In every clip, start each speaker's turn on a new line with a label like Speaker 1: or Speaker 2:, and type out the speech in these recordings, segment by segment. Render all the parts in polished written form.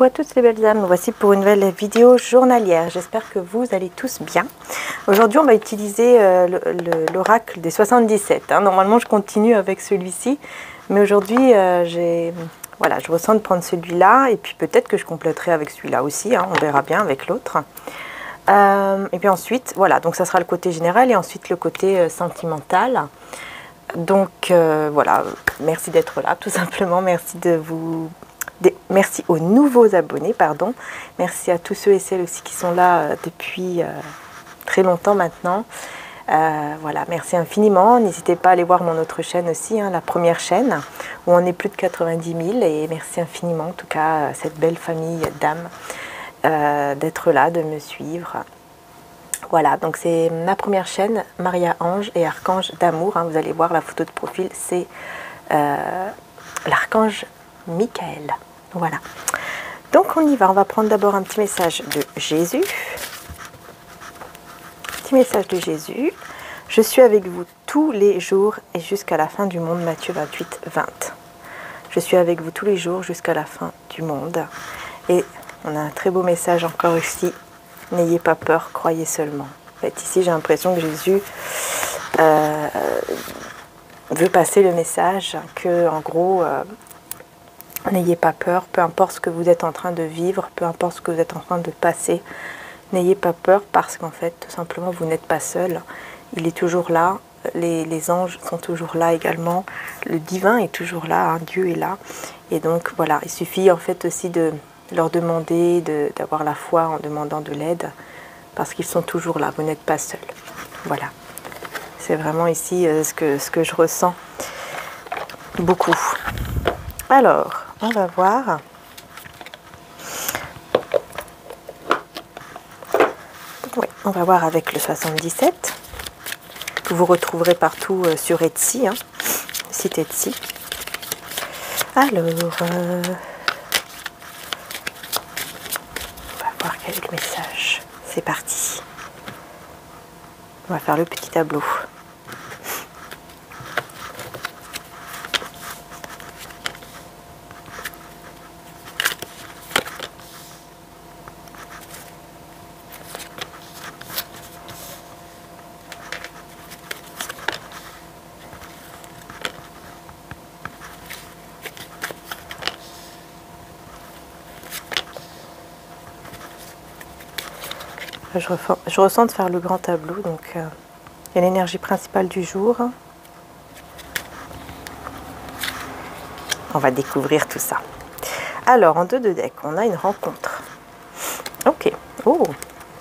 Speaker 1: Coucou à toutes les belles âmes, nous voici pour une nouvelle vidéo journalière. J'espère que vous allez tous bien. Aujourd'hui on va utiliser l'oracle des 77. Normalement je continue avec celui-ci, mais aujourd'hui voilà, je ressens de prendre celui-là et puis peut-être que je compléterai avec celui-là aussi, on verra bien avec l'autre. Et puis ensuite, voilà, donc ça sera le côté général et ensuite le côté sentimental. Donc voilà, merci d'être là tout simplement, merci aux nouveaux abonnés, pardon. Merci à tous ceux et celles aussi qui sont là depuis très longtemps maintenant. Voilà, merci infiniment. N'hésitez pas à aller voir mon autre chaîne aussi, la première chaîne, où on est plus de 90 000. Et merci infiniment, en tout cas, à cette belle famille d'âmes, d'être là, de me suivre. Voilà, donc c'est ma première chaîne, Maria Ange et Archange d'amour. Vous allez voir la photo de profil, c'est l'archange Michael. Voilà. Donc on y va, on va prendre d'abord un petit message de Jésus. Petit message de Jésus. Je suis avec vous tous les jours et jusqu'à la fin du monde, Matthieu 28, 20. Je suis avec vous tous les jours jusqu'à la fin du monde. Et on a un très beau message encore ici. N'ayez pas peur, croyez seulement. En fait, ici, j'ai l'impression que Jésus veut passer le message que, en gros, n'ayez pas peur, peu importe ce que vous êtes en train de vivre, peu importe ce que vous êtes en train de passer. N'ayez pas peur parce qu'en fait, tout simplement, vous n'êtes pas seul. Il est toujours là. Les anges sont toujours là également. Le divin est toujours là. Dieu est là. Et donc, voilà, il suffit en fait aussi de leur demander d'avoir la foi en demandant de l'aide parce qu'ils sont toujours là. Vous n'êtes pas seul. Voilà. C'est vraiment ici ce que je ressens beaucoup. Alors, on va voir. Oui, on va voir avec le 77, que vous retrouverez partout sur Etsy, site Etsy. Alors, on va voir quel est le message. C'est parti. On va faire le petit tableau. Je ressens de faire le grand tableau, donc il y a l'énergie principale du jour. On va découvrir tout ça. Alors, en dos de deck, on a une rencontre. Ok, oh,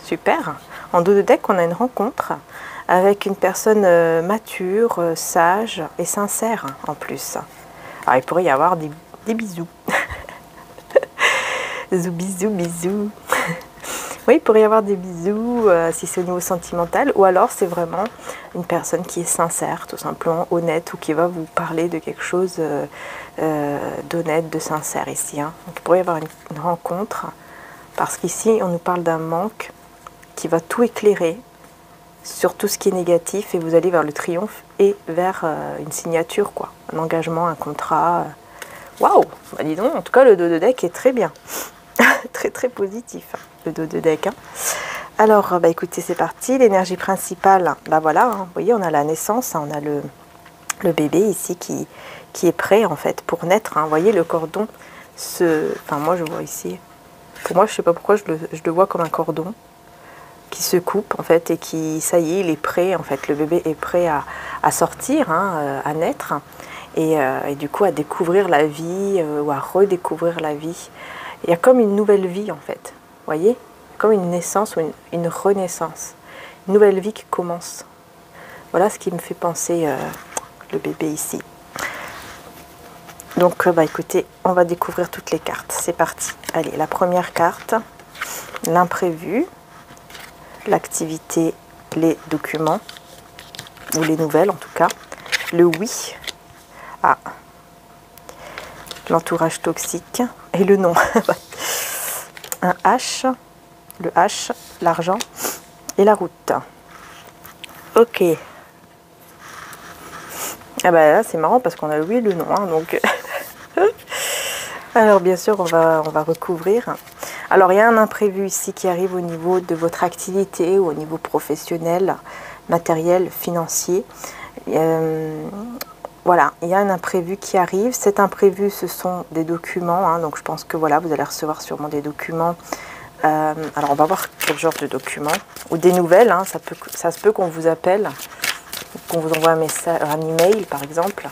Speaker 1: super. En dos de deck, on a une rencontre avec une personne mature, sage et sincère en plus. Alors, il pourrait y avoir des bisous. Bisous, bisous. Oui, il pourrait y avoir des bisous si c'est au niveau sentimental, ou alors c'est vraiment une personne qui est sincère, tout simplement honnête, ou qui va vous parler de quelque chose d'honnête, de sincère ici. Donc il pourrait y avoir une rencontre, parce qu'ici on nous parle d'un manque qui va tout éclairer sur tout ce qui est négatif, et vous allez vers le triomphe et vers une signature, quoi, un engagement, un contrat. Waouh, bah dis donc, en tout cas le dos de deck est très bien. Très très positif, le dos de deck. Alors, écoutez, c'est parti. L'énergie principale, voilà, vous voyez, on a la naissance, on a le bébé ici qui est prêt en fait pour naître. Vous voyez, le cordon, enfin moi je vois ici, pour moi je sais pas pourquoi je le vois comme un cordon qui se coupe en fait et qui, ça y est, il est prêt en fait. Le bébé est prêt à sortir, à naître et du coup à découvrir la vie ou à redécouvrir la vie. Il y a comme une nouvelle vie en fait, vous voyez, comme une naissance ou une renaissance, une nouvelle vie qui commence. Voilà ce qui me fait penser le bébé ici. Donc écoutez, on va découvrir toutes les cartes, c'est parti. Allez, la première carte, l'imprévu, l'activité, les documents, ou les nouvelles en tout cas, le oui, l'entourage toxique et le non. Un H, le H, l'argent et la route. Ok. Ah bah là c'est marrant parce qu'on a le oui et le non. Donc Alors bien sûr, on va recouvrir. Alors il y a un imprévu ici qui arrive au niveau de votre activité ou au niveau professionnel, matériel, financier. Voilà, il y a un imprévu qui arrive. Cet imprévu, ce sont des documents. Hein, donc je pense que voilà, vous allez recevoir sûrement des documents. Alors on va voir quel genre de documents. Ou des nouvelles. Hein, ça se peut qu'on vous appelle, qu'on vous envoie un message, un email par exemple,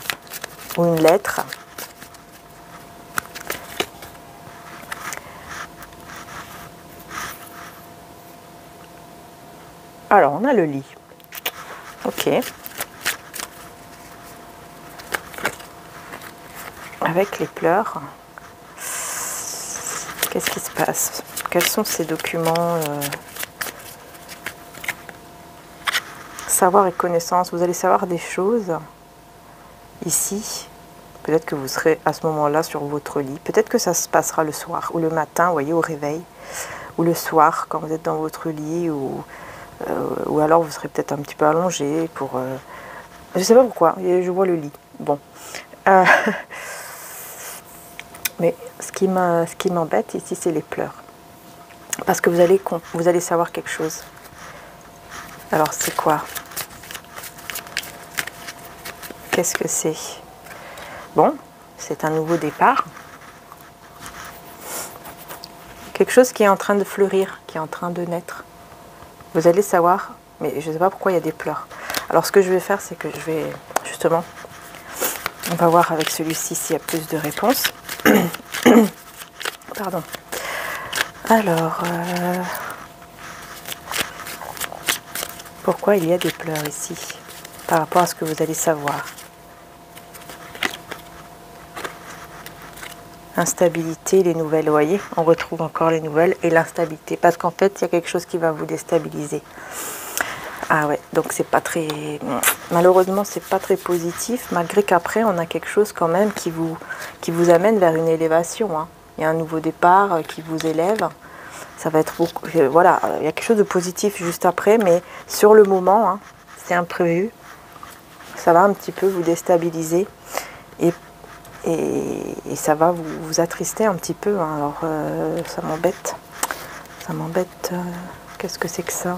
Speaker 1: ou une lettre. Alors on a le lit. Ok. Avec les pleurs. Qu'est-ce qui se passe? Quels sont ces documents? Savoir et connaissance. Vous allez savoir des choses ici. Peut-être que vous serez à ce moment-là sur votre lit. Peut-être que ça se passera le soir ou le matin, vous voyez, au réveil. Ou le soir, quand vous êtes dans votre lit. Ou alors vous serez peut-être un petit peu allongé pour... je ne sais pas pourquoi, je vois le lit. Bon. Mais ce qui m'embête ici, c'est les pleurs. Parce que vous allez savoir quelque chose. Alors, c'est quoi? Qu'est-ce que c'est? Bon, c'est un nouveau départ. Quelque chose qui est en train de fleurir, qui est en train de naître. Vous allez savoir, mais je ne sais pas pourquoi il y a des pleurs. Alors, ce que je vais faire, c'est que je vais, justement, on va voir avec celui-ci s'il y a plus de réponses. Pardon. Alors, pourquoi il y a des pleurs ici par rapport à ce que vous allez savoir? Instabilité, les nouvelles, vous voyez, on retrouve encore les nouvelles et l'instabilité. Parce qu'en fait, il y a quelque chose qui va vous déstabiliser. Ah ouais, donc c'est pas très... Malheureusement, c'est pas très positif, malgré qu'après, on a quelque chose quand même qui vous amène vers une élévation. Hein. Il y a un nouveau départ qui vous élève. Ça va être beaucoup... Voilà, il y a quelque chose de positif juste après, mais sur le moment, hein, c'est imprévu. Ça va un petit peu vous déstabiliser et ça va vous attrister un petit peu. Hein. Alors, ça m'embête. Ça m'embête. Qu'est-ce que c'est que ça?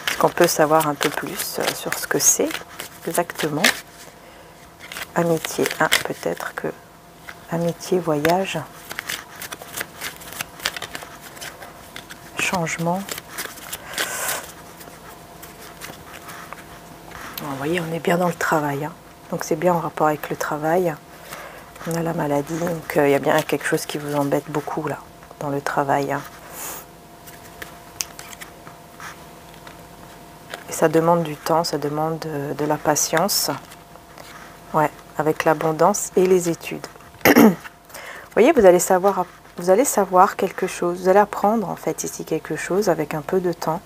Speaker 1: Est-ce qu'on peut savoir un peu plus sur ce que c'est exactement? Amitié. Ah, peut-être que... Amitié, voyage, changement. Vous voyez, on est bien dans le travail. Hein. Donc c'est bien en rapport avec le travail. On a la maladie, donc il y a bien quelque chose qui vous embête beaucoup là, dans le travail. Hein. Et ça demande du temps, ça demande de la patience. Ouais, avec l'abondance et les études. Vous voyez, vous allez savoir quelque chose, vous allez apprendre en fait ici quelque chose avec un peu de temps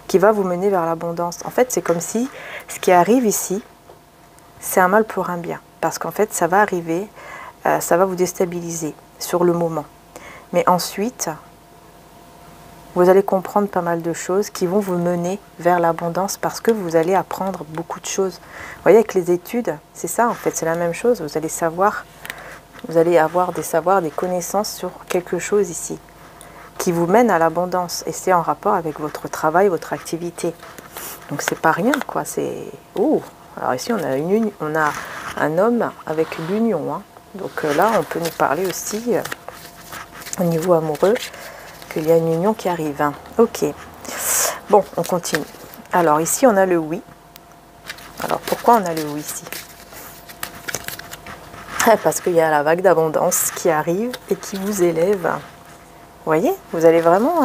Speaker 1: qui va vous mener vers l'abondance. En fait, c'est comme si ce qui arrive ici, c'est un mal pour un bien. Parce qu'en fait, ça va arriver, ça va vous déstabiliser sur le moment. Mais ensuite, vous allez comprendre pas mal de choses qui vont vous mener vers l'abondance parce que vous allez apprendre beaucoup de choses. Vous voyez, avec les études, c'est ça en fait, c'est la même chose. Vous allez savoir... Vous allez avoir des savoirs, des connaissances sur quelque chose ici qui vous mène à l'abondance. Et c'est en rapport avec votre travail, votre activité. Donc c'est pas rien, quoi. C'est... Oh. Alors ici, on a un homme avec l'union. Hein. Donc là, on peut nous parler aussi, au niveau amoureux, qu'il y a une union qui arrive. Hein. Ok. Bon, on continue. Alors ici, on a le oui. Alors pourquoi on a le oui ici? Parce qu'il y a la vague d'abondance qui arrive et qui vous élève. Vous voyez, vous allez vraiment,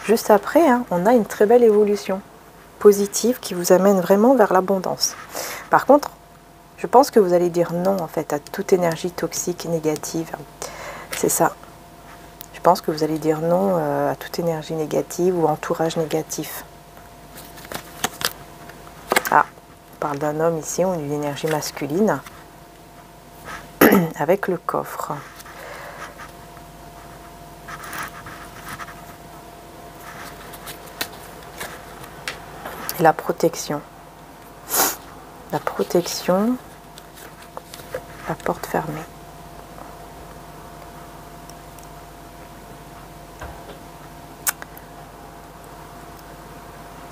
Speaker 1: juste après, hein, on a une très belle évolution positive qui vous amène vraiment vers l'abondance. Par contre, je pense que vous allez dire non en fait à toute énergie toxique et négative. C'est ça. Je pense que vous allez dire non à toute énergie négative ou entourage négatif. Ah, on parle d'un homme ici, ou d'une énergie masculine. Avec le coffre. Et la protection. La protection la porte fermée.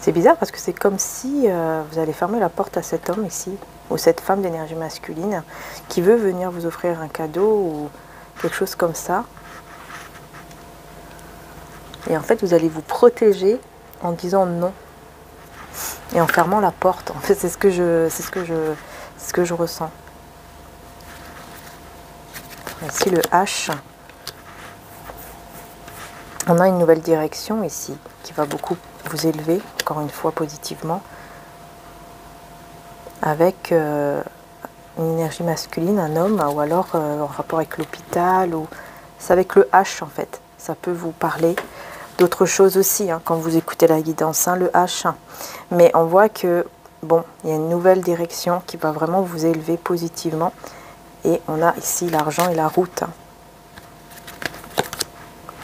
Speaker 1: C'est bizarre parce que c'est comme si vous allez fermer la porte à cet homme ici, ou cette femme d'énergie masculine, qui veut venir vous offrir un cadeau ou quelque chose comme ça. Et en fait, vous allez vous protéger en disant non. Et en fermant la porte. En fait, c'est ce que je ressens. Ici, le H. On a une nouvelle direction ici, qui va beaucoup vous élever, encore une fois, positivement. Avec une énergie masculine, un homme, ou alors en rapport avec l'hôpital, ou c'est avec le H, en fait. Ça peut vous parler d'autres choses aussi, hein, quand vous écoutez la guidance, hein, le H. Mais on voit que, bon, il y a une nouvelle direction qui va vraiment vous élever positivement. Et on a ici l'argent et la route.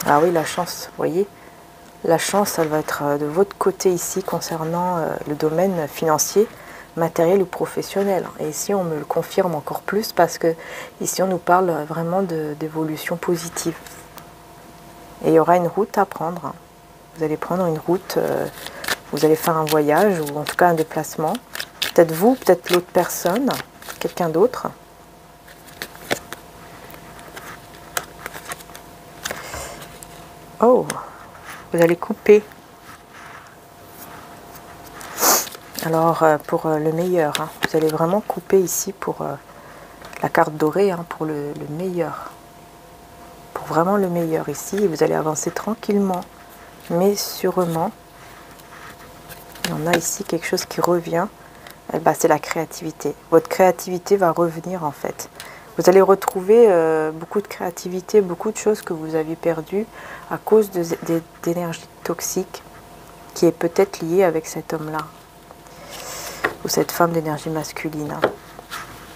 Speaker 1: Ah oui, la chance, vous voyez. La chance, elle va être de votre côté ici concernant le domaine financier, matériel ou professionnel. Et ici, on me le confirme encore plus parce que ici, on nous parle vraiment d'évolution positive. Et il y aura une route à prendre. Vous allez prendre une route, vous allez faire un voyage ou en tout cas un déplacement. Peut-être vous, peut-être l'autre personne, quelqu'un d'autre. Oh, vous allez couper. Alors, pour le meilleur, hein, vous allez vraiment couper ici pour la carte dorée, hein, pour le meilleur. Pour vraiment le meilleur ici. Et vous allez avancer tranquillement, mais sûrement. Et on a ici quelque chose qui revient. Eh ben, c'est la créativité. Votre créativité va revenir en fait. Vous allez retrouver beaucoup de créativité, beaucoup de choses que vous aviez perdues à cause d'énergie toxique qui est peut-être liée avec cet homme-là ou cette femme d'énergie masculine.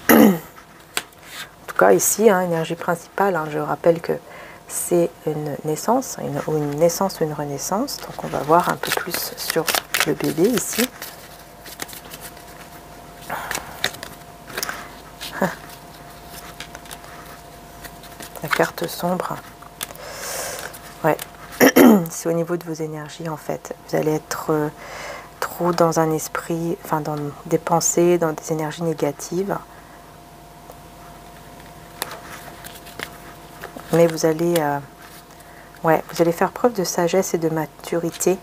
Speaker 1: En tout cas ici, hein, énergie principale, hein, je rappelle que c'est une naissance, une naissance ou une renaissance. Donc on va voir un peu plus sur le bébé ici. La carte sombre. Ouais, c'est au niveau de vos énergies en fait. Vous allez être trop dans un esprit, enfin dans des pensées, dans des énergies négatives. Mais vous allez, ouais, vous allez faire preuve de sagesse et de maturité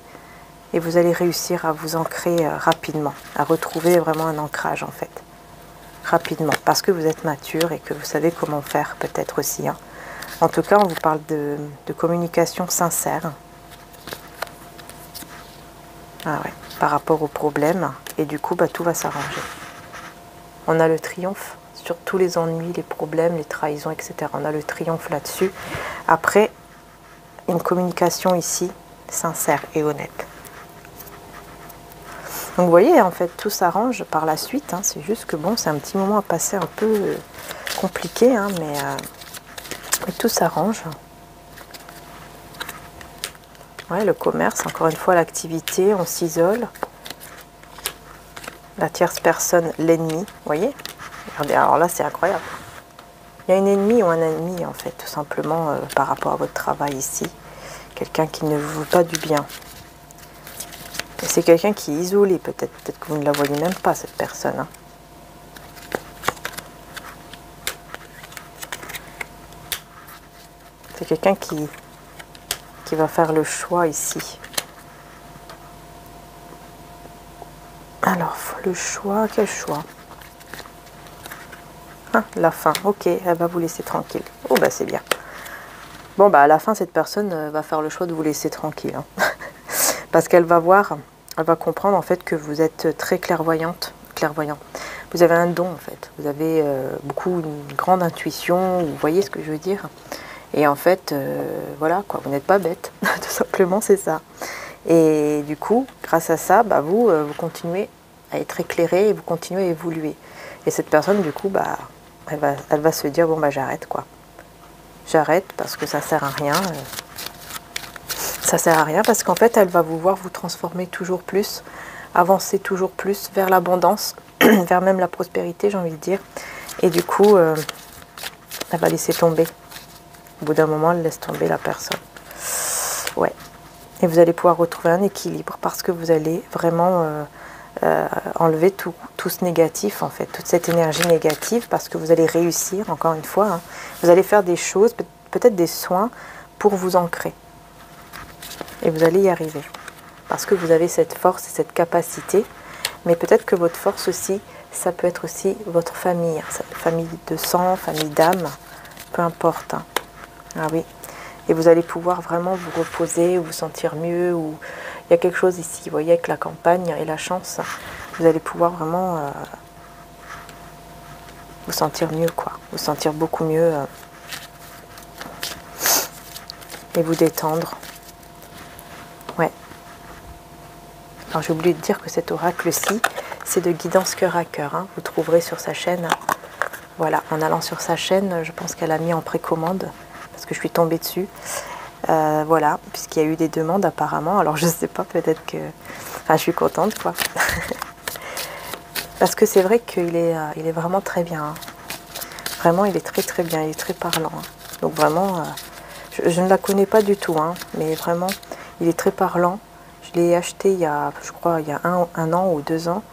Speaker 1: et vous allez réussir à vous ancrer rapidement, à retrouver vraiment un ancrage en fait, rapidement, parce que vous êtes mature et que vous savez comment faire peut-être aussi. Hein. En tout cas, on vous parle de communication sincère. Ah ouais, par rapport aux problèmes et du coup, bah, tout va s'arranger. On a le triomphe sur tous les ennuis, les problèmes, les trahisons, etc. On a le triomphe là-dessus. Après, une communication ici, sincère et honnête. Donc vous voyez, en fait, tout s'arrange par la suite. Hein. C'est juste que bon, c'est un petit moment à passer un peu compliqué, hein, mais tout s'arrange. Ouais, le commerce, encore une fois, l'activité, on s'isole. La tierce personne, l'ennemi, vous voyez? Regardez, alors là, c'est incroyable. Il y a une ennemie ou un ennemi, en fait, tout simplement, par rapport à votre travail ici. Quelqu'un qui ne vous veut pas du bien. Et c'est quelqu'un qui est isolé, peut-être. Peut-être que vous ne la voyez même pas, cette personne. Hein. C'est quelqu'un qui va faire le choix ici. Alors, le choix, quel choix? Ah, la fin, ok, elle va vous laisser tranquille. Oh, bah c'est bien. Bon, bah à la fin, cette personne va faire le choix de vous laisser tranquille. Hein. Parce qu'elle va voir, elle va comprendre en fait que vous êtes très clairvoyante, clairvoyant. Vous avez un don en fait. Vous avez une grande intuition, vous voyez ce que je veux dire. Et en fait, voilà quoi, vous n'êtes pas bête, tout simplement, c'est ça. Et du coup, grâce à ça, bah, vous continuez à être éclairé et vous continuez à évoluer. Et cette personne, du coup, bah, elle va se dire, bon, bah, j'arrête, quoi. J'arrête parce que ça sert à rien. Ça sert à rien parce qu'en fait, elle va vous voir vous transformer toujours plus, avancer toujours plus vers l'abondance, vers même la prospérité, j'ai envie de dire. Et du coup, Elle va laisser tomber. Au bout d'un moment, elle laisse tomber la personne. Ouais. Et vous allez pouvoir retrouver un équilibre parce que vous allez vraiment enlever tout ce négatif, en fait, toute cette énergie négative, parce que vous allez réussir, encore une fois. Hein. Vous allez faire des choses, peut-être des soins pour vous ancrer. Et vous allez y arriver. Parce que vous avez cette force et cette capacité. Mais peut-être que votre force aussi, ça peut être aussi votre famille. Hein. Famille de sang, famille d'âme, peu importe. Hein. Ah oui. Et vous allez pouvoir vraiment vous reposer, vous sentir mieux. Ou il y a quelque chose ici, vous voyez, avec la campagne et la chance, vous allez pouvoir vraiment vous sentir mieux, quoi. Vous sentir beaucoup mieux et vous détendre. Ouais. Alors j'ai oublié de dire que cet oracle-ci, c'est de guidance cœur à cœur. Hein. Vous trouverez sur sa chaîne. Voilà, en allant sur sa chaîne, je pense qu'elle a mis en précommande. Parce que je suis tombée dessus, voilà, puisqu'il y a eu des demandes apparemment, alors je sais pas, peut-être que, enfin je suis contente quoi, parce que c'est vrai qu'il est, il est vraiment très bien, hein. Vraiment il est très très bien, il est très parlant, hein. Donc vraiment, je ne la connais pas du tout, hein, mais vraiment il est très parlant, je l'ai acheté il y a, je crois, il y a un an ou 2 ans,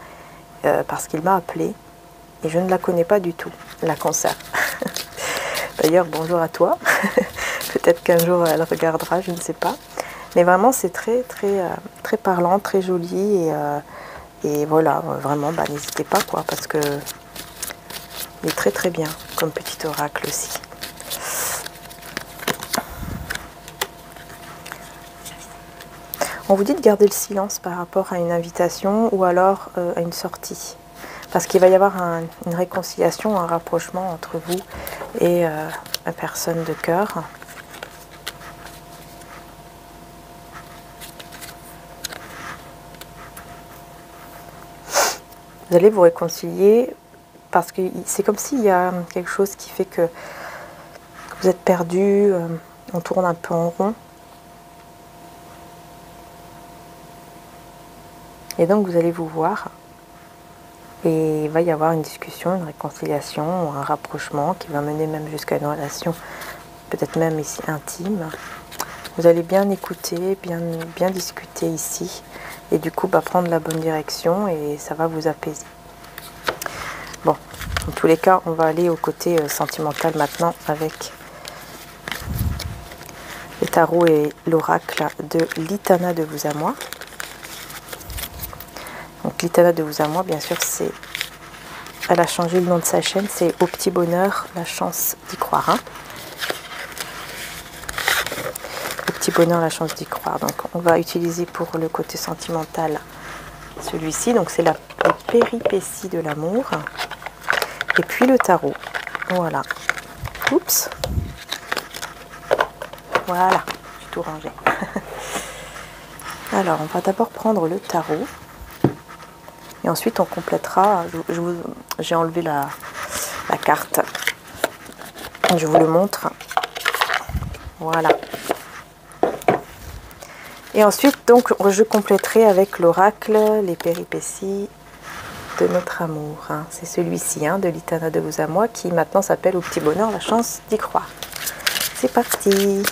Speaker 1: parce qu'il m'a appelé, et je ne la connais pas du tout, la conserve. D'ailleurs, bonjour à toi. Peut-être qu'un jour elle regardera, je ne sais pas. Mais vraiment, c'est très, très, très parlant, très joli. Et voilà, vraiment, bah, n'hésitez pas, quoi, parce que il est très, très bien comme petit oracle aussi. On vous dit de garder le silence par rapport à une invitation ou alors à une sortie. Parce qu'il va y avoir une réconciliation, un rapprochement entre vous et la personne de cœur. Vous allez vous réconcilier parce que c'est comme s'il y a quelque chose qui fait que vous êtes perdu, on tourne un peu en rond. Et donc vous allez vous voir. Et il va y avoir une discussion, une réconciliation, un rapprochement qui va mener même jusqu'à une relation, peut-être même ici intime. Vous allez bien écouter, bien discuter ici. Et du coup, bah, prendre la bonne direction et ça va vous apaiser. Bon, dans tous les cas, on va aller au côté sentimental maintenant avec le tarot et l'oracle de Litana de vous à moi. Donc Litana de vous à moi, bien sûr, c'est, elle a changé le nom de sa chaîne, c'est Au Petit Bonheur, la chance d'y croire. Hein. Au Petit Bonheur, la chance d'y croire. Donc on va utiliser pour le côté sentimental celui-ci. Donc c'est la péripétie de l'amour. Et puis le tarot. Voilà. Oups. Voilà, j'ai tout rangé. Alors on va d'abord prendre le tarot. Et ensuite, on complétera. J'ai enlevé la carte. Je vous le montre. Voilà. Et ensuite, donc, je compléterai avec l'oracle les péripéties de notre amour. Hein. C'est celui-ci, hein, de Litana de vous à moi, qui maintenant s'appelle Au Petit Bonheur, la chance d'y croire. C'est parti.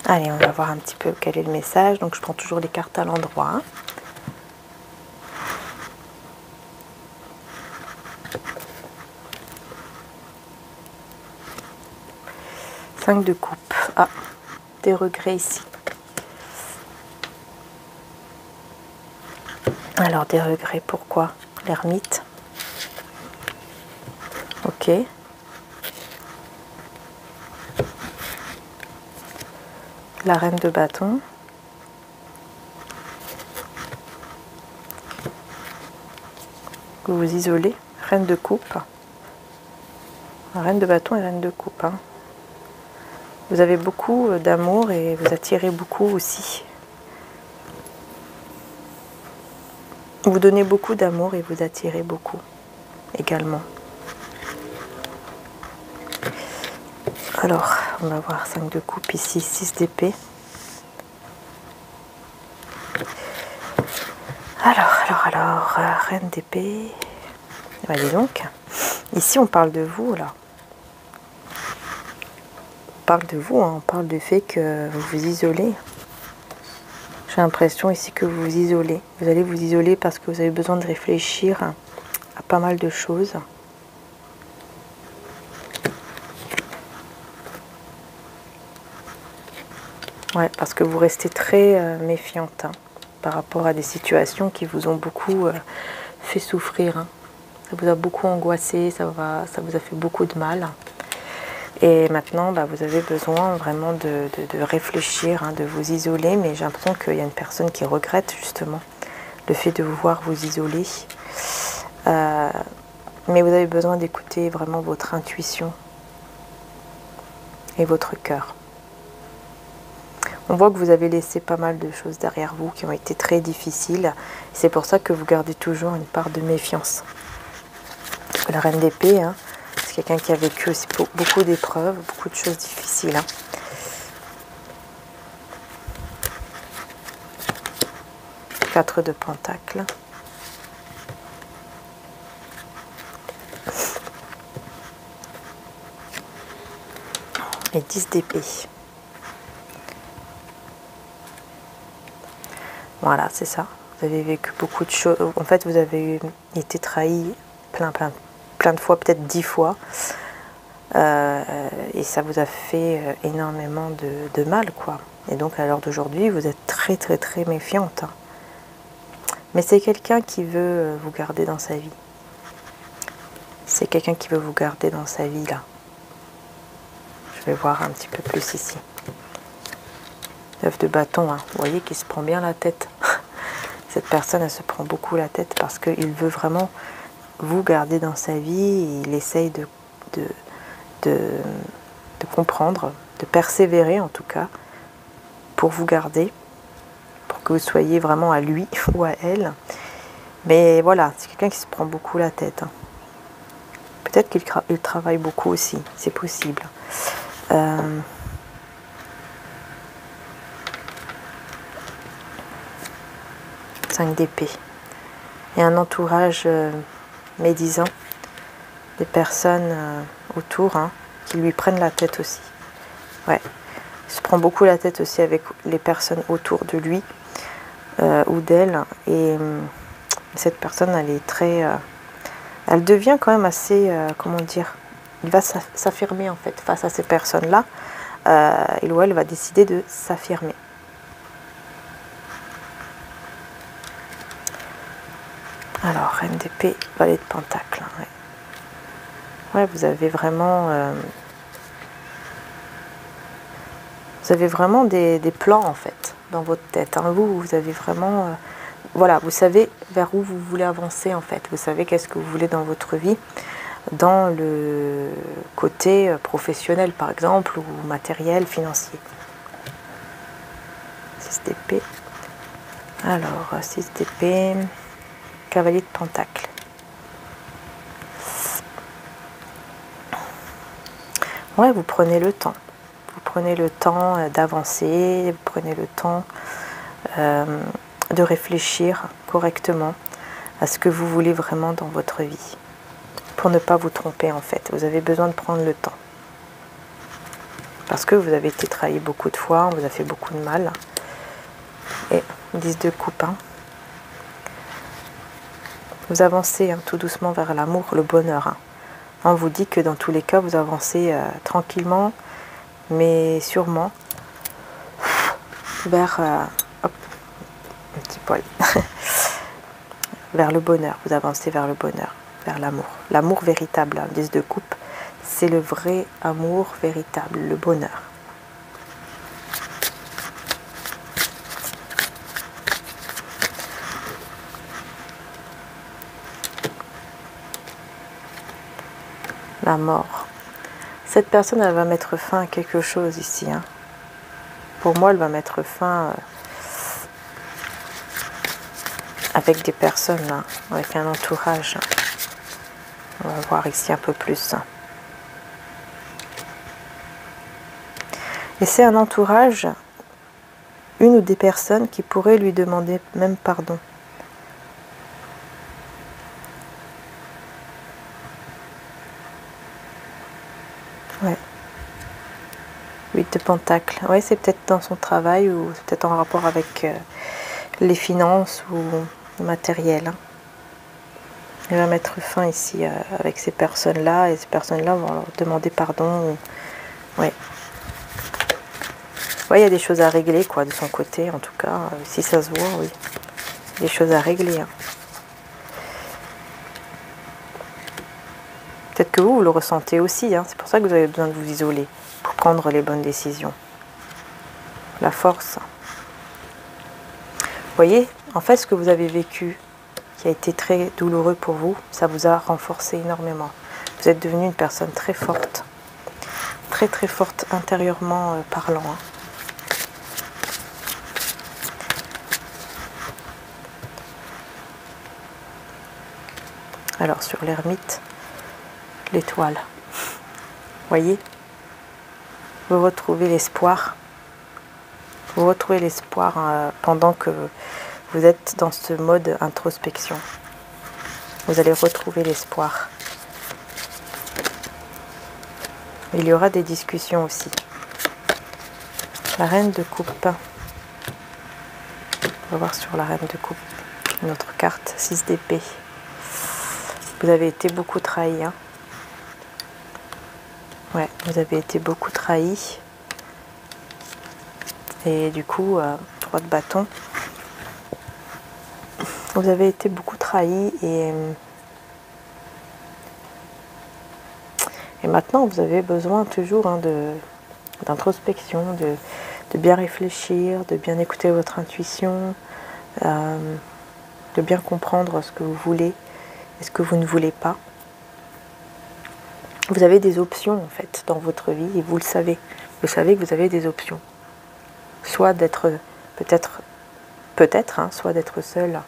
Speaker 1: Allez, on va voir un petit peu quel est le message. Donc, je prends toujours les cartes à l'endroit. 5 de coupe. Ah, des regrets ici. Alors, des regrets, pourquoi? L'ermite. Ok. La reine de bâton. Vous vous isolez. Reine de coupe. Reine de bâton et reine de coupe. Hein. Vous avez beaucoup d'amour et vous attirez beaucoup aussi. Vous donnez beaucoup d'amour et vous attirez beaucoup également. Alors, On va voir 5 de coupe ici, 6 d'épée. Alors, reine d'épée. Allez donc. Ici, on parle de vous, là. On parle de vous, hein. On parle du fait que vous vous isolez. J'ai l'impression ici que vous vous isolez. Vous allez vous isoler parce que vous avez besoin de réfléchir à pas mal de choses. Ouais, parce que vous restez très méfiante, hein, par rapport à des situations qui vous ont beaucoup fait souffrir, hein. Ça vous a beaucoup angoissé, ça vous a fait beaucoup de mal. Et maintenant, bah, vous avez besoin vraiment de réfléchir, hein, de vous isoler. Mais j'ai l'impression qu'il y a une personne qui regrette justement le fait de vous voir vous isoler. Mais vous avez besoin d'écouter vraiment votre intuition et votre cœur. On voit que vous avez laissé pas mal de choses derrière vous qui ont été très difficiles. C'est pour ça que vous gardez toujours une part de méfiance. La reine d'épée, hein, c'est quelqu'un qui a vécu aussi beaucoup d'épreuves, beaucoup de choses difficiles. Hein. Quatre de pentacles. Et 10 d'épée. Voilà, c'est ça. Vous avez vécu beaucoup de choses. En fait, vous avez été trahi plein de fois, peut-être 10 fois. Et ça vous a fait énormément de mal, quoi. Et donc, à l'heure d'aujourd'hui, vous êtes très, très, très méfiante. Hein. Mais c'est quelqu'un qui veut vous garder dans sa vie. C'est quelqu'un qui veut vous garder dans sa vie, là. Je vais voir un petit peu plus ici. 9 de bâton, hein. Vous voyez qu'il se prend bien la tête. Cette personne, elle se prend beaucoup la tête parce qu'il veut vraiment vous garder dans sa vie. Il essaye de comprendre, de persévérer en tout cas, pour vous garder, pour que vous soyez vraiment à lui ou à elle. Mais voilà, c'est quelqu'un qui se prend beaucoup la tête. Hein. Peut-être qu'il travaille beaucoup aussi, c'est possible. 5 d'épée. Il y a un entourage médisant, des personnes autour, hein, qui lui prennent la tête aussi. Ouais. Il se prend beaucoup la tête aussi avec les personnes autour de lui ou d'elle. Et cette personne, elle est très... elle devient quand même assez... comment dire, il va s'affirmer en fait face à ces personnes-là. Il ou elle va décider de s'affirmer. Alors, reine d'épée, valet de pentacle. Ouais, vous avez vraiment... vous avez vraiment des plans en fait dans votre tête. Hein. Vous avez vraiment... voilà, vous savez vers où vous voulez avancer en fait. Vous savez qu'est-ce que vous voulez dans votre vie. Dans le côté professionnel par exemple, ou matériel, financier. 6 d'épée. Alors, 6 d'épée, cavalier de pentacle. Ouais, vous prenez le temps. Vous prenez le temps d'avancer, vous prenez le temps de réfléchir correctement à ce que vous voulez vraiment dans votre vie. Pour ne pas vous tromper en fait. Vous avez besoin de prendre le temps. Parce que vous avez été trahi beaucoup de fois, on vous a fait beaucoup de mal. Et 10 de coupe. Hein. Vous avancez hein, tout doucement vers l'amour, le bonheur. Hein. On vous dit que dans tous les cas, vous avancez tranquillement, mais sûrement, vers... hop, un petit poil. Vers le bonheur. Vous avancez vers le bonheur, vers l'amour. L'amour véritable, hein, 10 de coupe, c'est le vrai amour véritable, le bonheur. La mort. Cette personne, elle va mettre fin à quelque chose ici. Hein. Pour moi, elle va mettre fin avec des personnes, hein, avec un entourage. On va voir ici un peu plus. Et c'est un entourage, une ou des personnes qui pourraient lui demander même pardon. Ouais. 8 de Pentacle. Ouais, c'est peut-être dans son travail ou c'est peut-être en rapport avec les finances ou le matériel. Hein. Il va mettre fin ici avec ces personnes-là et ces personnes-là vont leur demander pardon. Ouais. Ouais, il y a des choses à régler quoi de son côté en tout cas. Si ça se voit, oui. Des choses à régler. Hein. Peut-être que vous le ressentez aussi. Hein. C'est pour ça que vous avez besoin de vous isoler pour prendre les bonnes décisions. La force. Vous voyez, en fait, ce que vous avez vécu, qui a été très douloureux pour vous, ça vous a renforcé énormément. Vous êtes devenu une personne très forte. Très très forte intérieurement parlant. Hein. Alors sur l'ermite, l'étoile. Voyez, vous retrouvez l'espoir. Vous retrouvez l'espoir pendant que vous êtes dans ce mode introspection. Vous allez retrouver l'espoir. Il y aura des discussions aussi. La reine de coupe. On va voir sur la reine de coupe. Notre carte 6 d'épée. Vous avez été beaucoup trahi. Hein. Ouais, vous avez été beaucoup trahi. Et du coup, 3 de bâton. Vous avez été beaucoup trahi et maintenant vous avez besoin toujours hein, d'introspection, de bien réfléchir, de bien écouter votre intuition, de bien comprendre ce que vous voulez et ce que vous ne voulez pas. Vous avez des options en fait dans votre vie et vous le savez. Vous savez que vous avez des options. Soit d'être peut-être, hein, soit d'être seul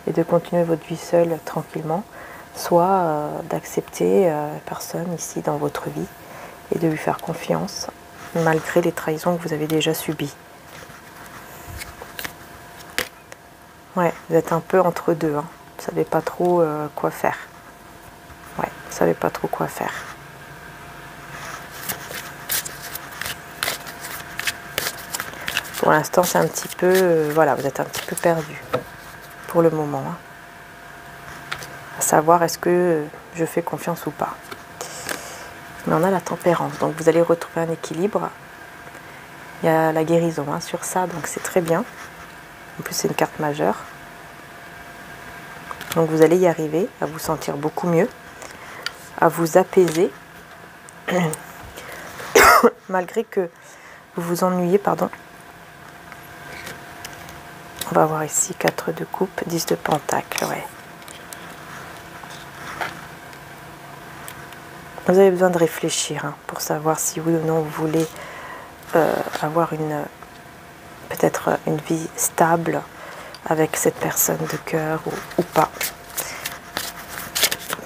Speaker 1: et de continuer votre vie seule tranquillement, soit d'accepter personne ici dans votre vie et de lui faire confiance malgré les trahisons que vous avez déjà subies. Ouais, vous êtes un peu entre deux, hein. Vous ne savez pas trop quoi faire. Ouais, vous ne savez pas trop quoi faire. Pour l'instant, c'est un petit peu... voilà, vous êtes un petit peu perdu pour le moment. Hein. À savoir, est-ce que je fais confiance ou pas. Mais on a la tempérance, donc vous allez retrouver un équilibre. Il y a la guérison hein, sur ça, donc c'est très bien. En plus, c'est une carte majeure. Donc vous allez y arriver, à vous sentir beaucoup mieux, à vous apaiser, malgré que vous vous ennuyez, pardon. On va voir ici 4 de coupe, 10 de pentacle, ouais. Vous avez besoin de réfléchir hein, pour savoir si oui ou non vous voulez avoir peut-être une vie stable avec cette personne de cœur ou pas.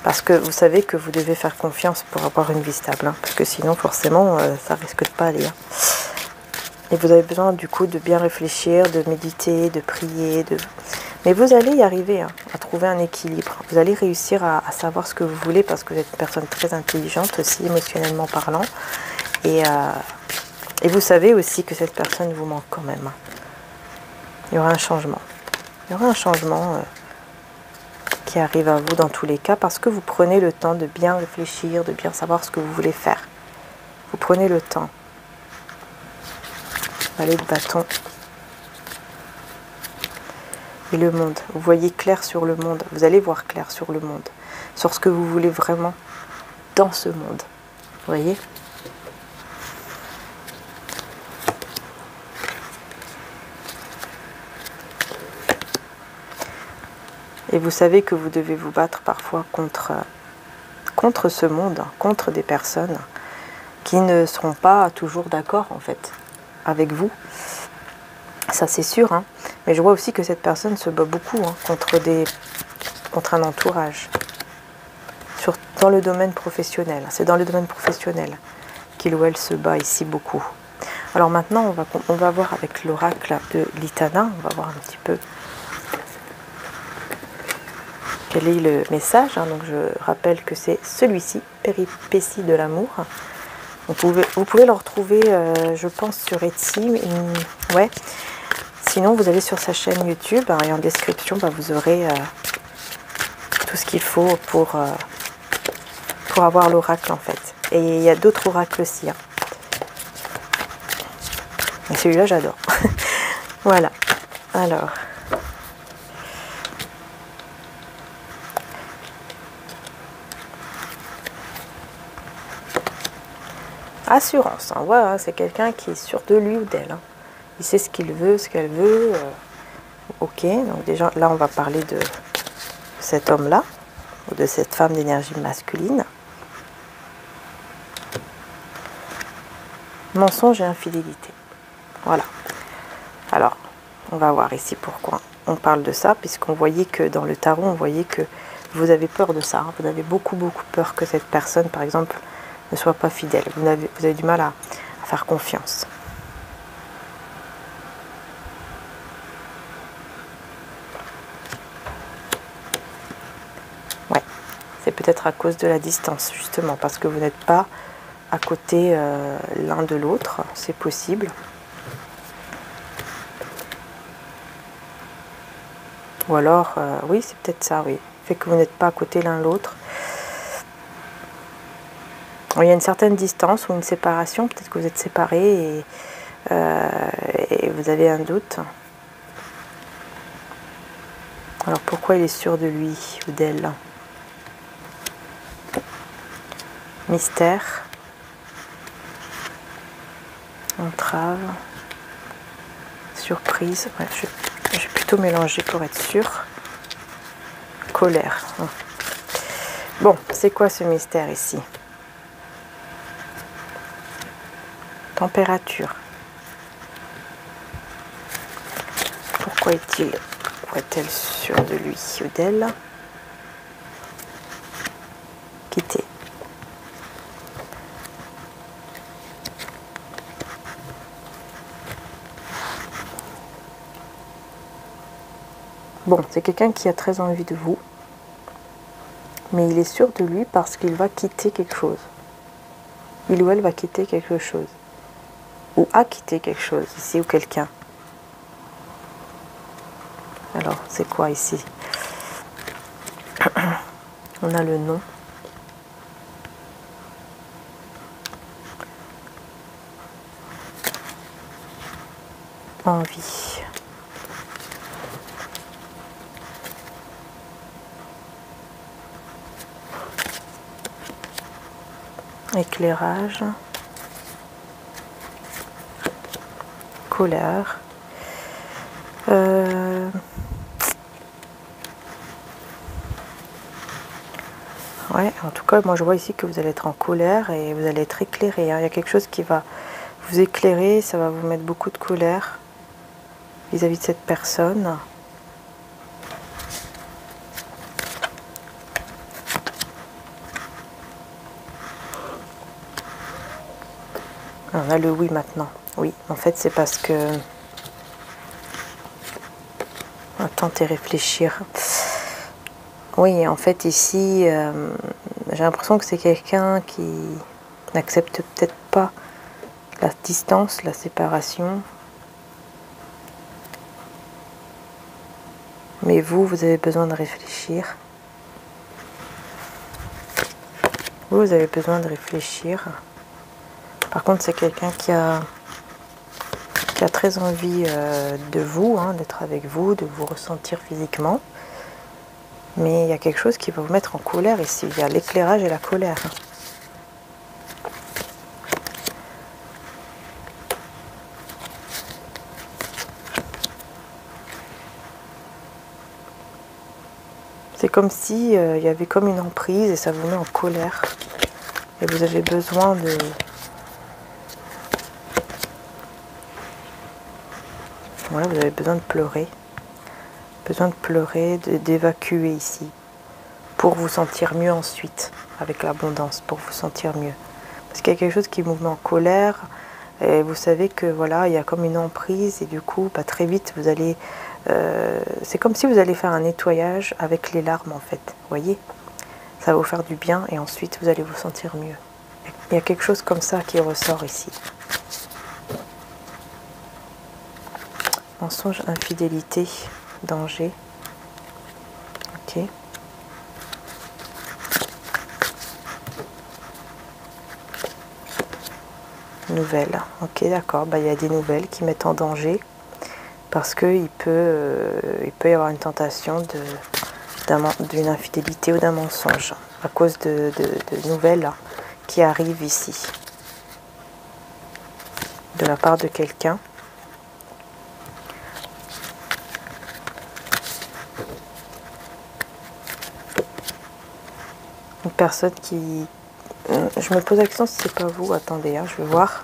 Speaker 1: Parce que vous savez que vous devez faire confiance pour avoir une vie stable. Hein, parce que sinon, forcément, ça risque de pas aller. Hein. Et vous avez besoin du coup de bien réfléchir, de méditer, de prier. Mais vous allez y arriver hein, à trouver un équilibre. Vous allez réussir à savoir ce que vous voulez parce que vous êtes une personne très intelligente aussi, émotionnellement parlant. Et vous savez aussi que cette personne vous manque quand même. Hein. Il y aura un changement. Il y aura un changement qui arrive à vous dans tous les cas parce que vous prenez le temps de bien réfléchir, de bien savoir ce que vous voulez faire. Vous prenez le temps. Valet de bâton. Et le monde. Vous voyez clair sur le monde. Vous allez voir clair sur le monde. Sur ce que vous voulez vraiment dans ce monde. Vous voyez ? Et vous savez que vous devez vous battre parfois contre ce monde, contre des personnes qui ne seront pas toujours d'accord en fait avec vous. Ça c'est sûr, hein. Mais je vois aussi que cette personne se bat beaucoup hein, contre un entourage. Dans le domaine professionnel. C'est dans le domaine professionnel qu'il ou elle se bat ici beaucoup. Alors maintenant, on va voir avec l'oracle de l'Itana, on va voir un petit peu quel est le message. Donc je rappelle que c'est celui-ci, Péripéties de l'amour. Vous pouvez le retrouver, je pense, sur Etsy. Ouais. Sinon, vous allez sur sa chaîne YouTube et en description, vous aurez tout ce qu'il faut pour avoir l'oracle en fait. Et il y a d'autres oracles aussi. Et celui-là, j'adore. Voilà. Alors. Assurance. Voilà, c'est quelqu'un qui est sûr de lui ou d'elle. Il sait ce qu'il veut, ce qu'elle veut. Ok, donc déjà, là, on va parler de cet homme-là, ou de cette femme d'énergie masculine. Mensonge et infidélité. Voilà. Alors, on va voir ici pourquoi on parle de ça, puisqu'on voyait que dans le tarot, on voyait que vous avez peur de ça. Vous avez beaucoup peur que cette personne, par exemple, ne soit pas fidèle. Vous avez du mal à faire confiance. Ouais, c'est peut-être à cause de la distance, justement, parce que vous n'êtes pas à côté l'un de l'autre, c'est possible. Ou alors, oui, c'est peut-être ça, oui. Fait que vous n'êtes pas à côté l'un de l'autre. Il y a une certaine distance ou une séparation, peut-être que vous êtes séparés et vous avez un doute. Alors pourquoi il est sûr de lui ou d'elle? Mystère, entrave, surprise. Ouais, je vais plutôt mélanger pour être sûr. Colère. Bon, c'est quoi ce mystère ici? Température. Pourquoi est-elle sûre de lui ou d'elle? Quitter. Bon, c'est quelqu'un qui a très envie de vous, mais il est sûr de lui parce qu'il va quitter quelque chose. Il ou elle va quitter quelque chose. Ou a quitté quelque chose ici, ou quelqu'un. Alors, c'est quoi ici? On a le nom. Envie. Éclairage. Colère. Ouais, en tout cas, moi je vois ici que vous allez être en colère et vous allez être éclairé. Il y a quelque chose qui va vous éclairer, ça va vous mettre beaucoup de colère vis-à-vis de cette personne. On a le oui maintenant. Oui, en fait c'est parce que... Attends et réfléchir. Oui, en fait ici, j'ai l'impression que c'est quelqu'un qui n'accepte peut-être pas la distance, la séparation. Mais vous avez besoin de réfléchir. Vous avez besoin de réfléchir. Par contre, c'est quelqu'un qui a très envie de vous, d'être avec vous, de vous ressentir physiquement. Mais il y a quelque chose qui va vous mettre en colère ici. Il y a l'éclairage et la colère. C'est comme si il y avait comme une emprise et ça vous met en colère. Et vous avez besoin de... Voilà, vous avez besoin de pleurer. Besoin de pleurer, d'évacuer ici. Pour vous sentir mieux ensuite. Avec l'abondance, pour vous sentir mieux. Parce qu'il y a quelque chose qui vous met en colère. Et vous savez que voilà, il y a comme une emprise et du coup, bah, très vite, vous allez... c'est comme si vous allez faire un nettoyage avec les larmes en fait, vous voyez. Ça va vous faire du bien et ensuite vous allez vous sentir mieux. Il y a quelque chose comme ça qui ressort ici. Mensonge, infidélité, danger. Ok. Nouvelles. Ok, d'accord. Bah, il y a des nouvelles qui mettent en danger parce qu'il il peut y avoir une tentation d'une infidélité ou d'un mensonge à cause de nouvelles qui arrivent ici de la part de quelqu'un. Une personne qui... je me pose la question si c'est pas vous. Attendez, hein, je vais voir.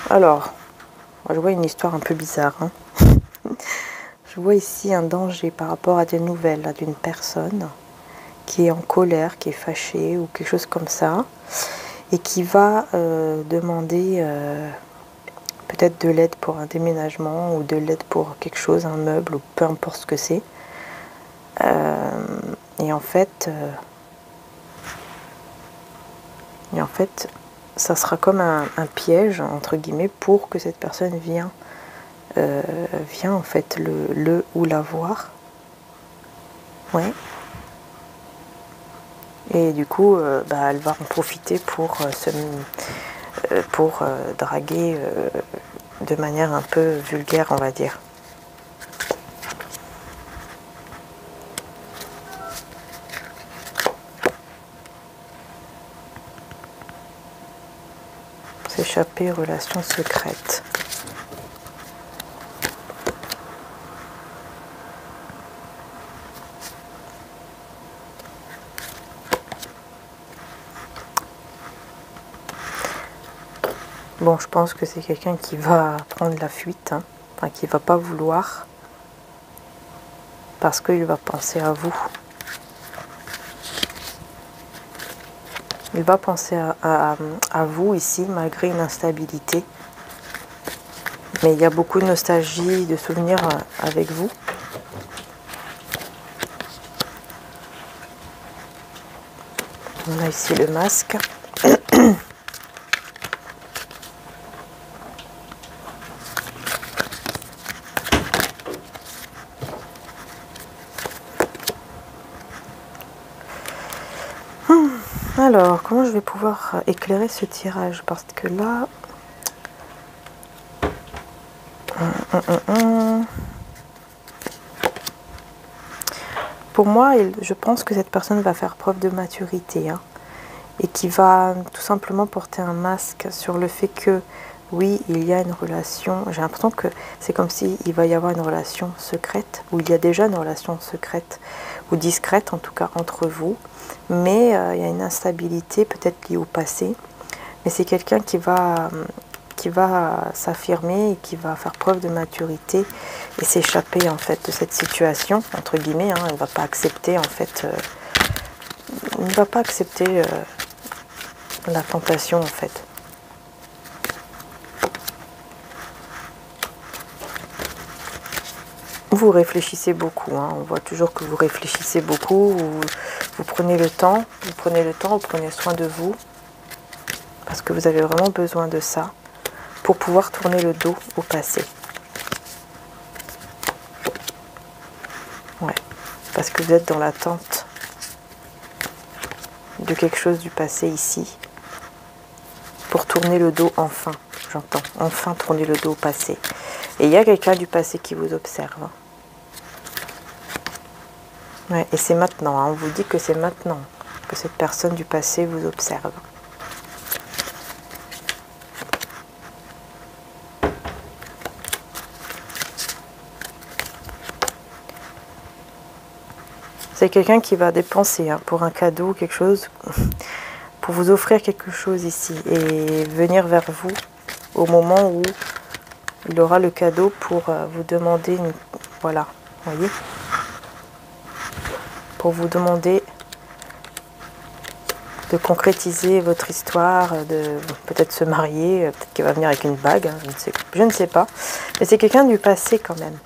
Speaker 1: Alors, je vois une histoire un peu bizarre. Hein. Je vois ici un danger par rapport à des nouvelles d'une personne qui est en colère, qui est fâchée ou quelque chose comme ça, et qui va demander peut-être de l'aide pour un déménagement ou de l'aide pour quelque chose, un meuble ou peu importe ce que c'est. Et en fait, ça sera comme un piège entre guillemets pour que cette personne vienne en fait le ou la voir. Ouais. Et du coup, bah, elle va en profiter pour draguer de manière un peu vulgaire, on va dire. S'échapper, relations secrètes. Bon, je pense que c'est quelqu'un qui va prendre la fuite, hein, enfin qui va pas vouloir, parce qu'il va penser à vous. Il va penser à vous ici, malgré une instabilité. Mais il y a beaucoup de nostalgie, de souvenirs avec vous. On a ici le masque. Alors, comment je vais pouvoir éclairer ce tirage? Parce que là... Pour moi, je pense que cette personne va faire preuve de maturité. Hein, et qui va tout simplement porter un masque sur le fait que, oui, il y a une relation. J'ai l'impression que c'est comme s'il va y avoir une relation secrète, ou il y a déjà une relation secrète, ou discrète en tout cas, entre vous. Mais il y a une instabilité peut-être liée au passé. Mais c'est quelqu'un qui va s'affirmer et qui va faire preuve de maturité et s'échapper en fait de cette situation, entre guillemets. Hein, elle ne va pas accepter en fait... elle ne va pas accepter la tentation en fait. Vous réfléchissez beaucoup, hein. On voit toujours que vous réfléchissez beaucoup, vous prenez le temps, vous prenez soin de vous, parce que vous avez vraiment besoin de ça pour pouvoir tourner le dos au passé. Ouais, parce que vous êtes dans l'attente de quelque chose du passé ici, pour tourner le dos enfin, j'entends, enfin tourner le dos au passé. Et il y a quelqu'un du passé qui vous observe. Ouais, et c'est maintenant, hein, on vous dit que c'est maintenant que cette personne du passé vous observe. C'est quelqu'un qui va dépenser hein, pour un cadeau, quelque chose, pour vous offrir quelque chose ici. Et venir vers vous au moment où il aura le cadeau pour vous demander, voilà, voyez, pour vous demander de concrétiser votre histoire, de peut-être se marier, peut-être qu'il va venir avec une bague, hein, je ne sais pas. Mais c'est quelqu'un du passé quand même.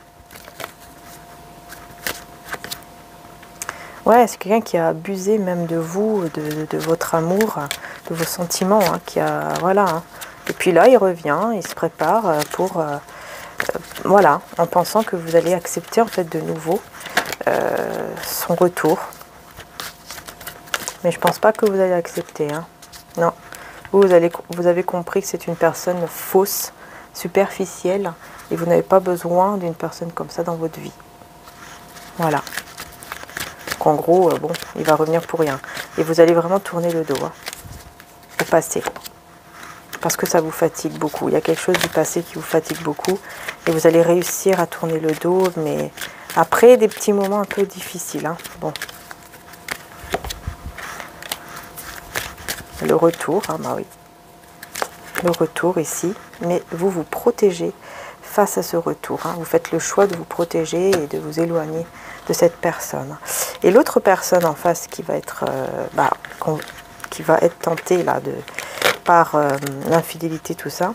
Speaker 1: Ouais, c'est quelqu'un qui a abusé même de vous, de votre amour, de vos sentiments, hein, qui a, voilà. Hein. Et puis là, il revient, il se prépare pour, voilà, en pensant que vous allez accepter en fait de nouveau son retour. Mais je pense pas que vous allez accepter, hein. Non, vous avez compris que c'est une personne fausse, superficielle, et vous n'avez pas besoin d'une personne comme ça dans votre vie. Voilà. En gros, bon, il va revenir pour rien. Et vous allez vraiment tourner le dos hein, au passé. Parce que ça vous fatigue beaucoup. Il y a quelque chose du passé qui vous fatigue beaucoup. Et vous allez réussir à tourner le dos, mais après des petits moments un peu difficiles. Hein. Bon. Le retour, hein, bah oui. Le retour ici. Mais vous vous protégez face à ce retour. Hein. Vous faites le choix de vous protéger et de vous éloigner de cette personne. Et l'autre personne en face qui va être, tentée là, par l'infidélité, tout ça,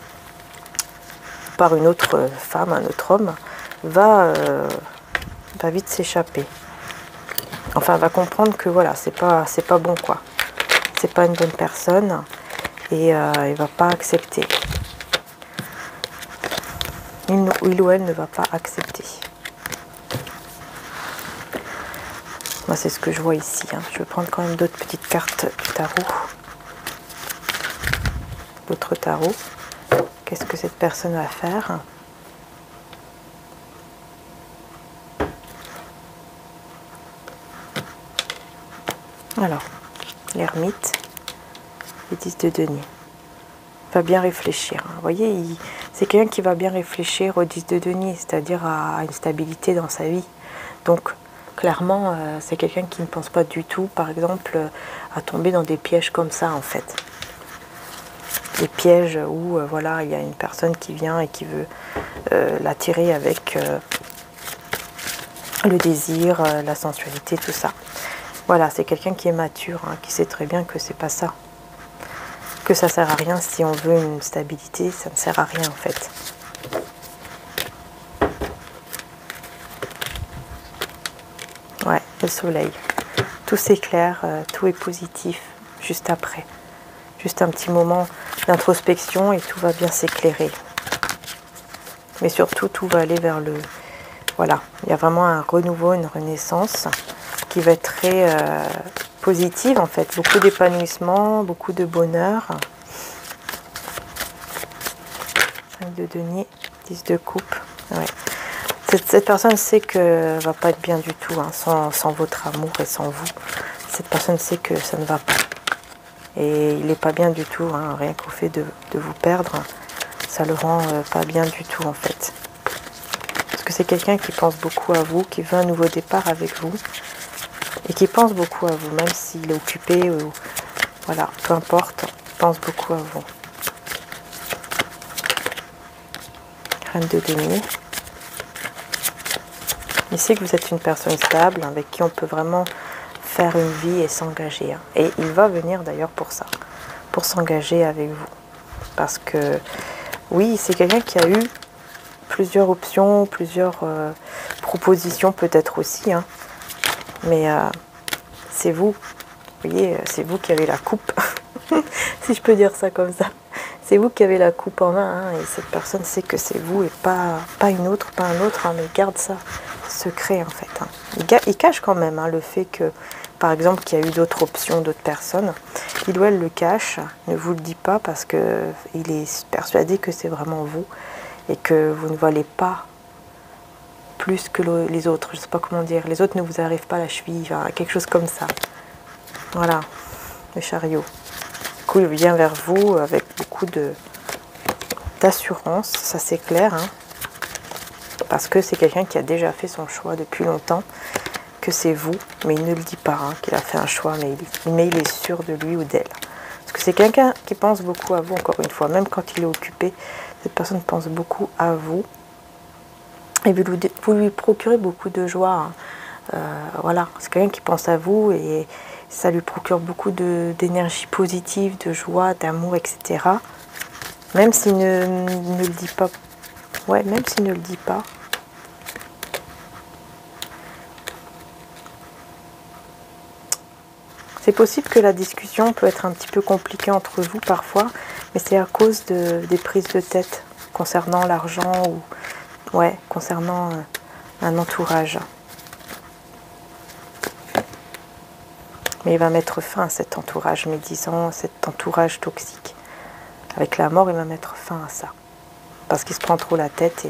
Speaker 1: par une autre femme, un autre homme, va vite s'échapper. Enfin, va comprendre que voilà, c'est pas bon quoi. C'est pas une bonne personne et il va pas accepter. Il ou elle ne va pas accepter. Moi, c'est ce que je vois ici. Hein. Je vais prendre quand même d'autres petites cartes du tarot. D'autres tarots. Qu'est-ce que cette personne va faire? Alors, l'ermite, les 10 de denier. Il va bien réfléchir. Hein. Vous voyez, c'est quelqu'un qui va bien réfléchir aux 10 de denier, c'est-à-dire à une stabilité dans sa vie. Donc, clairement, c'est quelqu'un qui ne pense pas du tout, par exemple, à tomber dans des pièges comme ça, en fait. Des pièges où, voilà, il y a une personne qui vient et qui veut l'attirer avec le désir, la sensualité, tout ça. Voilà, c'est quelqu'un qui est mature, hein, qui sait très bien que c'est pas ça. Que ça sert à rien si on veut une stabilité, ça ne sert à rien, en fait. Ouais, le soleil. Tout s'éclaire, tout est positif juste après. Juste un petit moment d'introspection et tout va bien s'éclairer. Mais surtout, tout va aller vers le... Voilà, il y a vraiment un renouveau, une renaissance qui va être très positive en fait. Beaucoup d'épanouissement, beaucoup de bonheur. 5 de denier, 10 de coupe. Ouais. Cette personne sait qu'elle ne va pas être bien du tout hein, sans votre amour et sans vous. Cette personne sait que ça ne va pas. Et il n'est pas bien du tout, hein, rien qu'au fait de vous perdre, ça le rend pas bien du tout en fait. Parce que c'est quelqu'un qui pense beaucoup à vous, qui veut un nouveau départ avec vous, et qui pense beaucoup à vous, même s'il est occupé, ou voilà, peu importe, il pense beaucoup à vous. Reine de denier. Il sait que vous êtes une personne stable, avec qui on peut vraiment faire une vie et s'engager. Hein. Et il va venir d'ailleurs pour ça, pour s'engager avec vous. Parce que, oui, c'est quelqu'un qui a eu plusieurs options, plusieurs propositions peut-être aussi. Hein. Mais c'est vous voyez, c'est vous qui avez la coupe, si je peux dire ça comme ça. C'est vous qui avez la coupe en main, hein, et cette personne sait que c'est vous et pas une autre, pas un autre, hein, mais garde ça secret en fait. Hein. Il cache quand même hein, le fait que, par exemple, qu'il y a eu d'autres options, d'autres personnes. Il ou elle le cache, ne vous le dit pas parce qu'il est persuadé que c'est vraiment vous et que vous ne valez pas plus que les autres. Je ne sais pas comment dire. Les autres ne vous arrivent pas à la cheville, enfin, quelque chose comme ça. Voilà, le chariot. Du coup, il vient vers vous avec beaucoup d'assurance, ça c'est clair, hein, parce que c'est quelqu'un qui a déjà fait son choix depuis longtemps que c'est vous, mais il ne le dit pas, hein, qu'il a fait un choix, mais il est sûr de lui ou d'elle. Parce que c'est quelqu'un qui pense beaucoup à vous, encore une fois, même quand il est occupé, cette personne pense beaucoup à vous. Et vous lui procurez beaucoup de joie, hein. Voilà, c'est quelqu'un qui pense à vous et ça lui procure beaucoup d'énergie positive, de joie, d'amour, etc. Même s'il ne le dit pas. Ouais, même s'il ne le dit pas. C'est possible que la discussion peut être un petit peu compliquée entre vous parfois, mais c'est à cause des prises de tête concernant l'argent ou ouais, concernant un entourage. Mais il va mettre fin à cet entourage médisant, à cet entourage toxique. Avec la mort, il va mettre fin à ça. Parce qu'il se prend trop la tête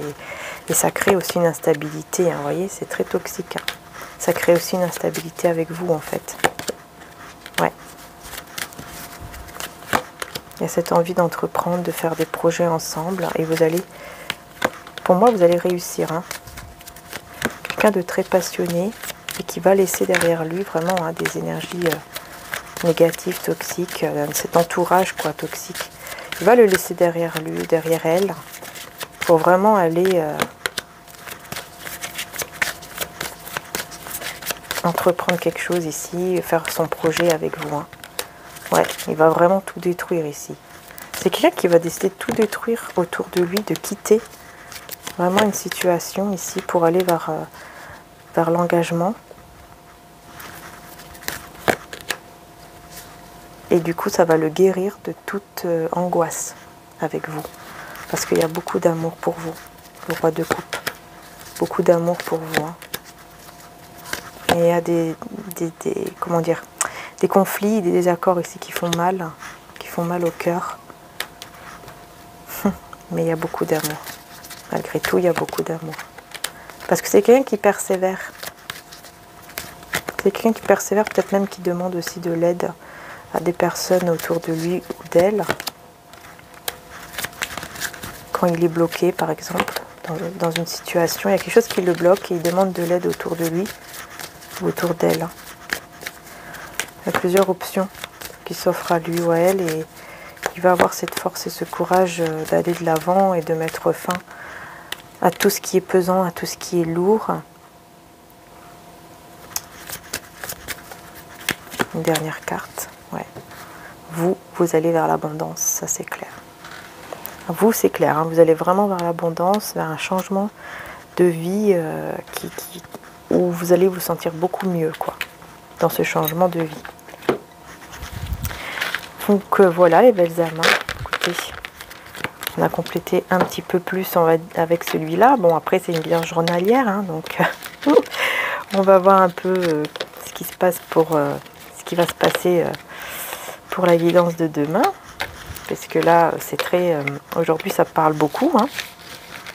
Speaker 1: et ça crée aussi une instabilité. Hein, vous voyez, c'est très toxique. Hein. Ça crée aussi une instabilité avec vous, en fait. Ouais. Il y a cette envie d'entreprendre, de faire des projets ensemble. Et vous allez, pour moi, vous allez réussir. Hein. Quelqu'un de très passionné et qui va laisser derrière lui vraiment hein, des énergies négatives, toxiques, cet entourage quoi, toxique. Il va le laisser derrière lui, derrière elle, pour vraiment aller entreprendre quelque chose ici, faire son projet avec vous. Hein. Ouais, il va vraiment tout détruire ici. C'est quelqu'un qui va décider de tout détruire autour de lui, de quitter vraiment une situation ici pour aller vers l'engagement. Et du coup, ça va le guérir de toute angoisse avec vous. Parce qu'il y a beaucoup d'amour pour vous, le roi de coupe. Beaucoup d'amour pour vous. Hein. Et il y a comment dire, des conflits, des désaccords ici qui font mal au cœur. Mais il y a beaucoup d'amour. Malgré tout, il y a beaucoup d'amour. Parce que c'est quelqu'un qui persévère. C'est quelqu'un qui persévère, peut-être même qui demande aussi de l'aide à des personnes autour de lui ou d'elle. Quand il est bloqué, par exemple, dans une situation, il y a quelque chose qui le bloque et il demande de l'aide autour de lui ou autour d'elle. Il y a plusieurs options qui s'offrent à lui ou à elle et il va avoir cette force et ce courage d'aller de l'avant et de mettre fin à tout ce qui est pesant, à tout ce qui est lourd. Une dernière carte. Ouais. Vous allez vers l'abondance, ça c'est clair. Vous, c'est clair, hein, vous allez vraiment vers l'abondance, vers un changement de vie où vous allez vous sentir beaucoup mieux, quoi, dans ce changement de vie. Donc voilà les belles âmes. Hein. Écoutez, on a complété un petit peu plus avec celui-là. Bon, après c'est une bilan journalière, hein, donc on va voir un peu ce qui se passe ce qui va se passer pour la guidance de demain. Parce que là, c'est très... aujourd'hui, ça parle beaucoup. Hein.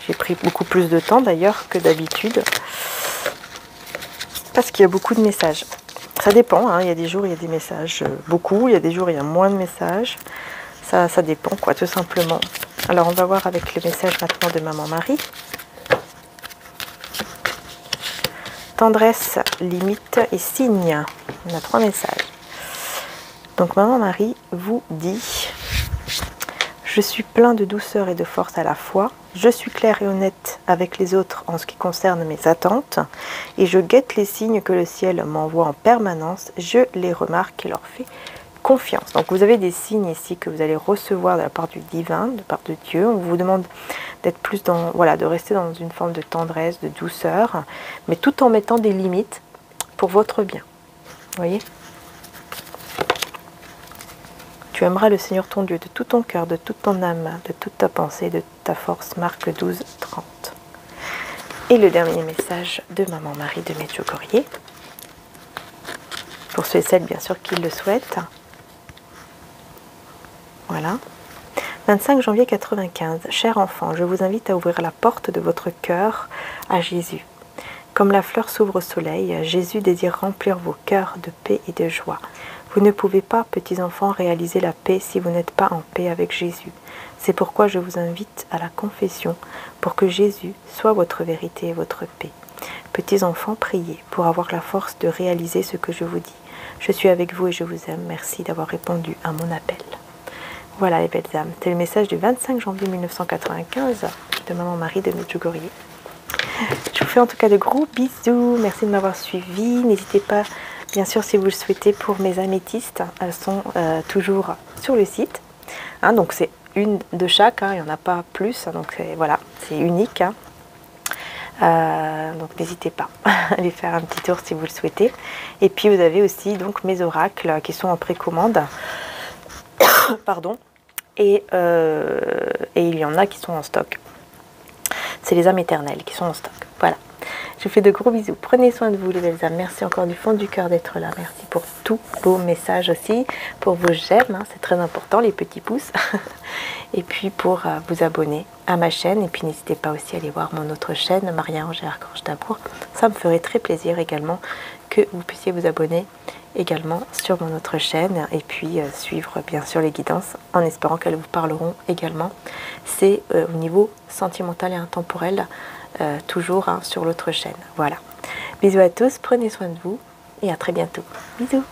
Speaker 1: J'ai pris beaucoup plus de temps d'ailleurs que d'habitude. Parce qu'il y a beaucoup de messages. Ça dépend. Hein. Il y a des jours, il y a des messages beaucoup. Il y a des jours, il y a moins de messages. Ça dépend, quoi, tout simplement. Alors, on va voir avec le message maintenant de Maman Marie. Tendresse, limite et signe. On a 3 messages. Donc, Maman Marie vous dit... Je suis plein de douceur et de force à la fois. Je suis claire et honnête avec les autres en ce qui concerne mes attentes. Et je guette les signes que le ciel m'envoie en permanence. Je les remarque et leur fais confiance. Donc vous avez des signes ici que vous allez recevoir de la part du divin, de la part de Dieu. On vous demande d'être plus dans, voilà, de rester dans une forme de tendresse, de douceur, mais tout en mettant des limites pour votre bien. Vous voyez ? Tu aimeras le Seigneur ton Dieu de tout ton cœur, de toute ton âme, de toute ta pensée, de toute ta force. Marc 12, 30. Et le dernier message de Maman Marie de Medjugorje. Pour ceux et celles, bien sûr, qui le souhaitent. Voilà. 25 janvier 95. Cher enfant, je vous invite à ouvrir la porte de votre cœur à Jésus. Comme la fleur s'ouvre au soleil, Jésus désire remplir vos cœurs de paix et de joie. Vous ne pouvez pas, petits enfants, réaliser la paix si vous n'êtes pas en paix avec Jésus. C'est pourquoi je vous invite à la confession, pour que Jésus soit votre vérité et votre paix. Petits enfants, priez pour avoir la force de réaliser ce que je vous dis. Je suis avec vous et je vous aime. Merci d'avoir répondu à mon appel. Voilà les belles âmes. C'est le message du 25 janvier 1995 de Maman Marie de Medjugorje. Je vous fais en tout cas de gros bisous. Merci de m'avoir suivi. N'hésitez pas, bien sûr, si vous le souhaitez, pour mes améthystes. Elles sont toujours sur le site. Hein, donc c'est une de chaque. Hein, il n'y en a pas plus. Donc voilà, c'est unique. Hein. Donc n'hésitez pas à aller faire un petit tour si vous le souhaitez. Et puis vous avez aussi donc mes oracles qui sont en précommande. Pardon. Et il y en a qui sont en stock. C'est les âmes éternelles qui sont en stock. Voilà. Je vous fais de gros bisous. Prenez soin de vous les belles âmes. Merci encore du fond du cœur d'être là. Merci pour tous vos messages aussi. Pour vos j'aime. Hein, c'est très important, les petits pouces. Et puis pour vous abonner à ma chaîne. Et puis n'hésitez pas aussi à aller voir mon autre chaîne, Marie-Ange et Archange d'Amour. Ça me ferait très plaisir également que vous puissiez vous abonner également sur mon autre chaîne et puis suivre bien sûr les guidances en espérant qu'elles vous parleront également. C'est au niveau sentimental et intemporel, toujours hein, sur l'autre chaîne. Voilà. Bisous à tous, prenez soin de vous et à très bientôt. Bisous.